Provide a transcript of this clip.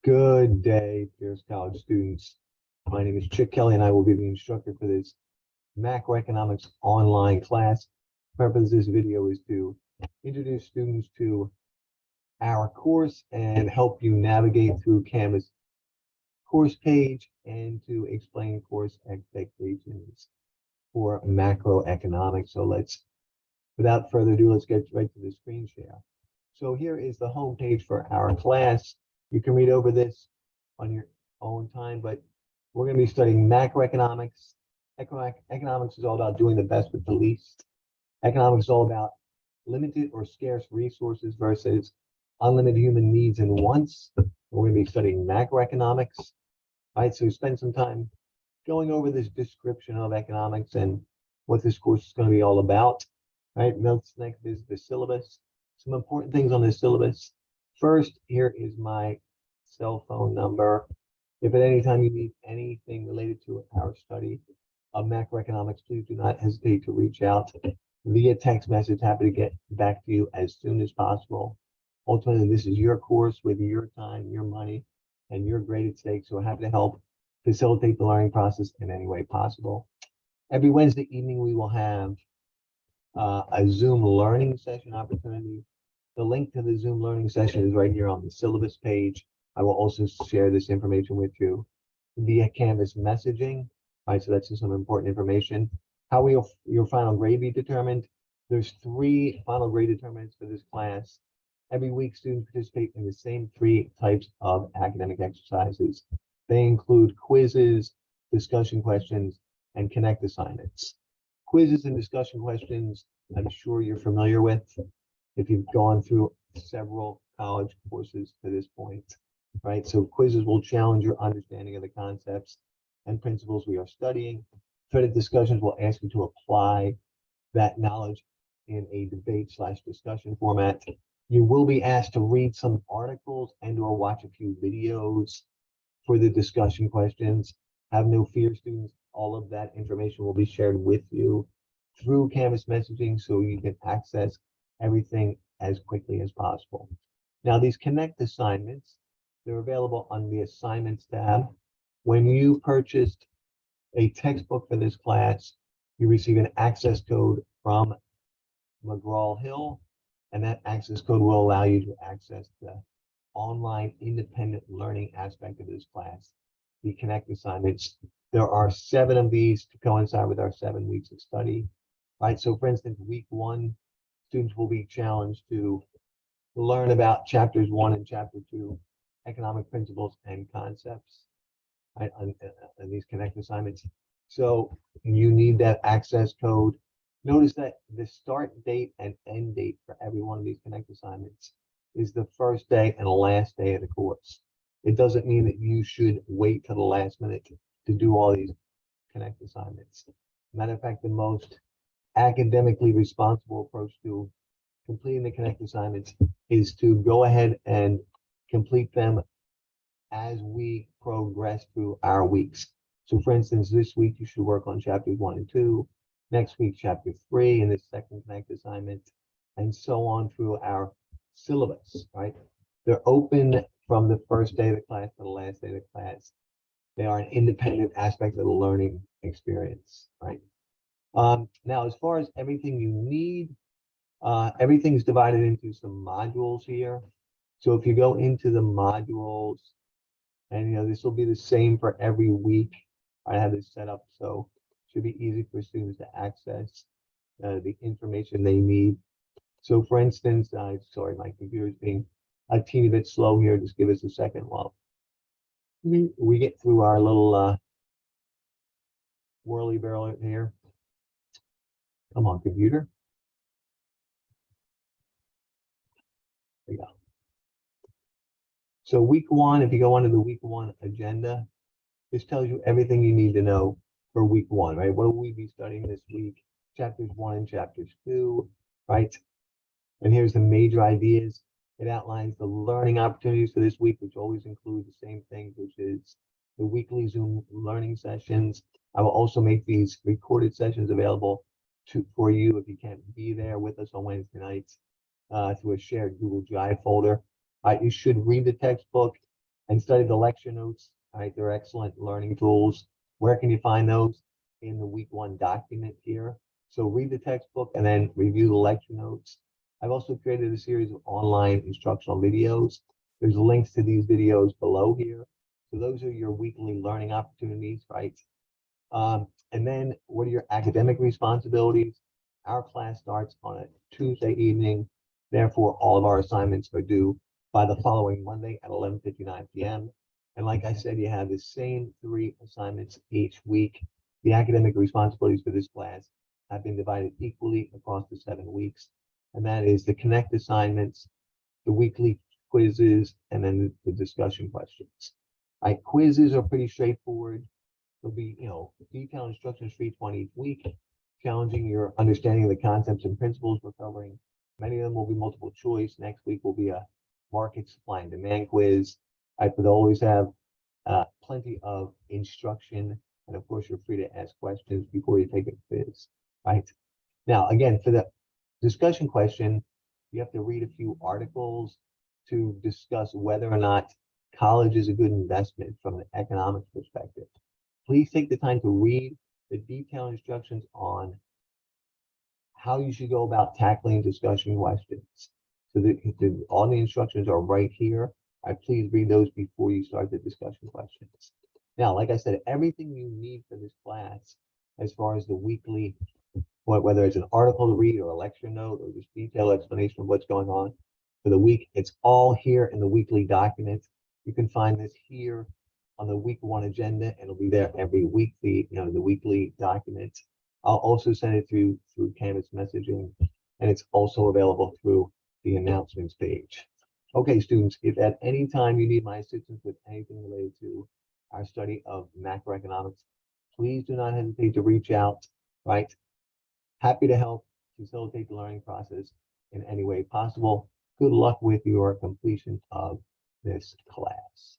Good day, Peirce College students. My name is Chick Kelly, and I will be the instructor for this macroeconomics online class. The purpose of this video is to introduce students to our course and help you navigate through Canvas course page and to explain course expectations for macroeconomics. So without further ado, let's get right to the screen share. So here is the home page for our class. You can read over this on your own time, but we're going to be studying macroeconomics. Economics is all about doing the best with the least. Economics is all about limited or scarce resources versus unlimited human needs and wants. We're going to be studying macroeconomics. All right, so spend some time going over this description of economics and what this course is going to be all about. All right, next is the syllabus. Some important things on the syllabus. First, here is my cell phone number. If at any time you need anything related to our study of macroeconomics, please do not hesitate to reach out via text message. Happy to get back to you as soon as possible. Ultimately, this is your course with your time, your money, and your grade at stake. So we're happy to help facilitate the learning process in any way possible. Every Wednesday evening, we will have a Zoom learning session opportunity. The link to the Zoom learning session is right here on the syllabus page. I will also share this information with you via Canvas messaging. All right, so that's just some important information. How will your final grade be determined? There's 3 final grade determinants for this class. Every week, students participate in the same 3 types of academic exercises. They include quizzes, discussion questions, and connect assignments. Quizzes and discussion questions, I'm sure you're familiar with if you've gone through several college courses to this point, right? So quizzes will challenge your understanding of the concepts and principles we are studying. Threaded discussions will ask you to apply that knowledge in a debate/discussion format. You will be asked to read some articles and or watch a few videos for the discussion questions. Have no fear, students. All of that information will be shared with you through Canvas messaging so you can access everything as quickly as possible. Now, these connect assignments, they're available on the assignments tab. When you purchased a textbook for this class, you receive an access code from McGraw-Hill, and that access code will allow you to access the online independent learning aspect of this class, the connect assignments. There are 7 of these to coincide with our 7 weeks of study. Right, so for instance, week 1, students will be challenged to learn about chapters 1 and chapter 2, economic principles and concepts, right, on these connect assignments. So you need that access code. Notice that the start date and end date for every one of these connect assignments is the first day and the last day of the course. It doesn't mean that you should wait till the last minute to do all these connect assignments. Matter of fact, the most academically responsible approach to completing the connect assignments is to go ahead and complete them as we progress through our weeks. So for instance, this week you should work on chapters 1 and 2, next week chapter 3 in the second connect assignment, and so on through our syllabus, right? They're open from the first day of the class to the last day of the class. They are an independent aspect of the learning experience, right? Now, as far as everything you need, everything's divided into some modules here. So if you go into the modules, and this will be the same for every week. I have this set up so it should be easy for students to access the information they need. So for instance, sorry, my computer is being a teeny bit slow here. Just give us a second while we get through our little whirly barrel here. Come on, computer. There you go. So week 1, if you go under the week 1 agenda, this tells you everything you need to know for week 1, right? What will we be studying this week? Chapters 1 and chapters 2, right? And here's the major ideas. It outlines the learning opportunities for this week, which always include the same things, which is the weekly Zoom learning sessions. I will also make these recorded sessions available for you if you can't be there with us on Wednesday nights through a shared Google Drive folder. You should read the textbook. and study the lecture notes. All right, they're excellent learning tools. Where can you find those? In the week 1 document here. So read the textbook and then review the lecture notes. I've also created a series of online instructional videos. There's links to these videos below here. So those are your weekly learning opportunities, right? And then what are your academic responsibilities? Our class starts on a Tuesday evening. Therefore, all of our assignments are due by the following Monday at 11:59 p.m. And like I said, you have the same 3 assignments each week. The academic responsibilities for this class have been divided equally across the 7 weeks. And that is the Connect assignments, the weekly quizzes, and then the discussion questions. Quizzes are pretty straightforward. There'll be, detailed instructions for each one each week, challenging your understanding of the concepts and principles we're covering. Many of them will be multiple choice. Next week will be a market supply and demand quiz. But always have plenty of instruction. And of course, you're free to ask questions before you take a quiz, right? Now, again, for the discussion question, you have to read a few articles to discuss whether or not college is a good investment from an economics perspective. Please take the time to read the detailed instructions on how you should go about tackling discussion questions. So all the instructions are right here. Please read those before you start the discussion questions. Now, like I said, everything you need for this class, as far as the weekly, whether it's an article to read or a lecture note or just detailed explanation of what's going on for the week, it's all here in the weekly document. You can find this here on the week 1 agenda, and it'll be there every week, the weekly document. I'll also send it through Canvas messaging, and it's also available through the announcements page. Okay, students, if at any time you need my assistance with anything related to our study of macroeconomics, please do not hesitate to reach out, right? Happy to help facilitate the learning process in any way possible. Good luck with your completion of this class.